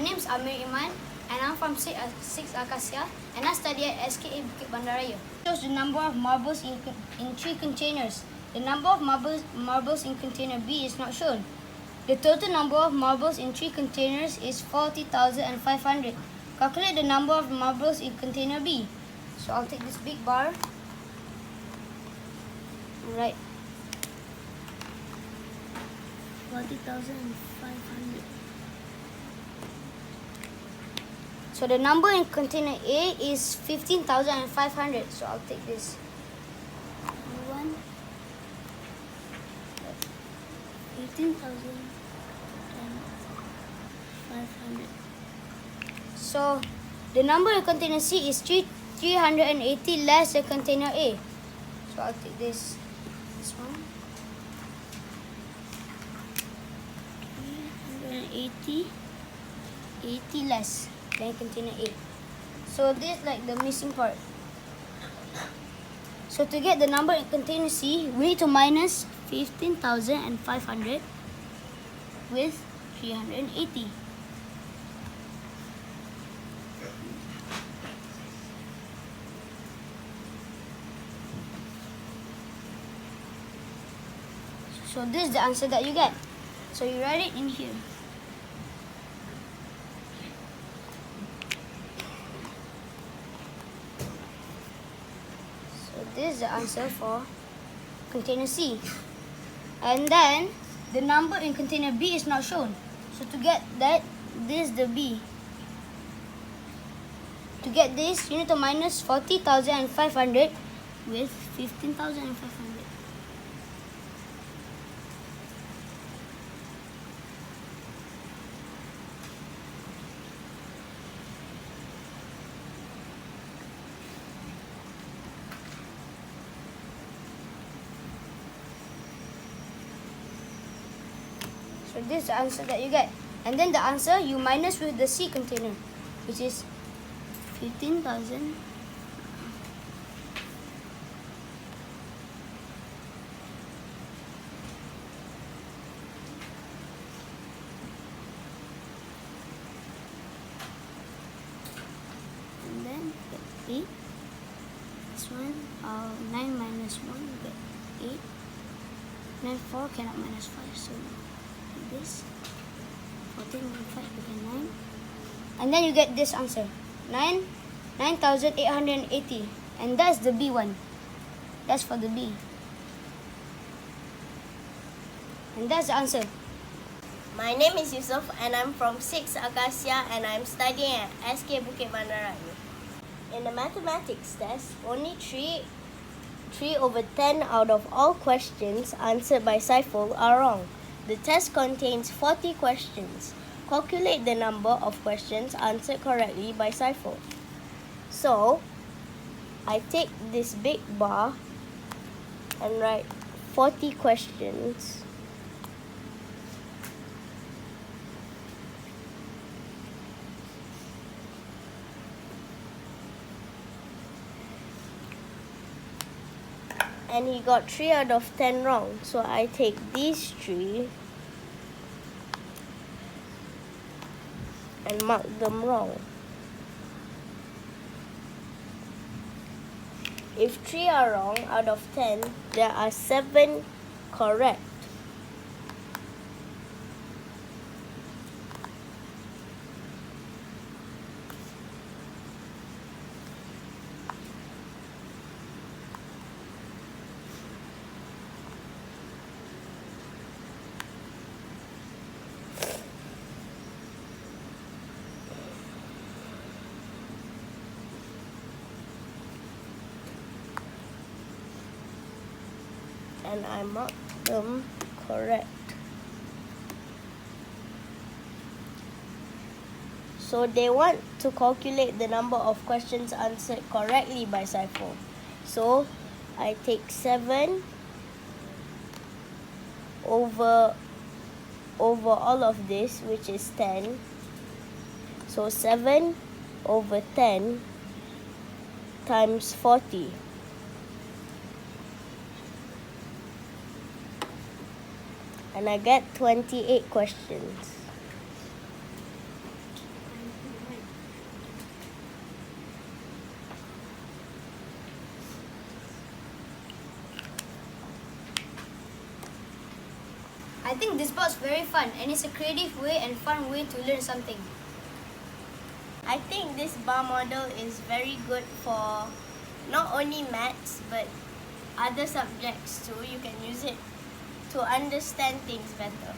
name is Amir Iman, and I'm from 6 Acacia, and I study at SKBB Bukit Bandaraya. Shows the number of marbles in 3 containers. The number of marbles in container B is not shown. The total number of marbles in 3 containers is 40,500. Calculate the number of marbles in container B. So I'll take this big bar. Right. 40,500. So the number in container A is 15,500. So I'll take this one. 15,500. So the number in container C is 380 less than container A. So I'll take this one. 380 less than container A. So this is like the missing part. So to get the number in container C, we need to minus 15,500 with 380. So this is the answer that you get. So you write it in here. So this is the answer for container C. And then the number in container B is not shown. So to get that, this is the B. To get this, you need to minus 40,500 with 15,500. So this is the answer that you get. And then the answer you minus with the C container, which is 15,000. And then get 8. This one, 9 minus 1, you get 8. 9, 4 cannot minus 5, so this 14 minus 5 you get 9, and then you get this answer 9,880, and that's the B one. That's for the B, and that's the answer. My name is Yusuf and I'm from 6 Acacia and I'm studying at SK Bukit Bandaraya. In the mathematics test, only 3 over 10 out of all questions answered by Saiful are wrong. The test contains 40 questions. Calculate the number of questions answered correctly by Saiful. So, I take this big bar and write 40 questions. And he got 3 out of 10 wrong. So I take these 3 and mark them wrong. If 3 are wrong out of 10, there are 7 correct. And I mark them correct. So they want to calculate the number of questions answered correctly by Saiful. So I take 7 over all of this, which is 10. So 7 over 10 times 40. And I get 28 questions. I think this bar is very fun and it's a creative way and fun way to learn something. I think this bar model is very good for not only maths but other subjects too. You can use it to understand things better.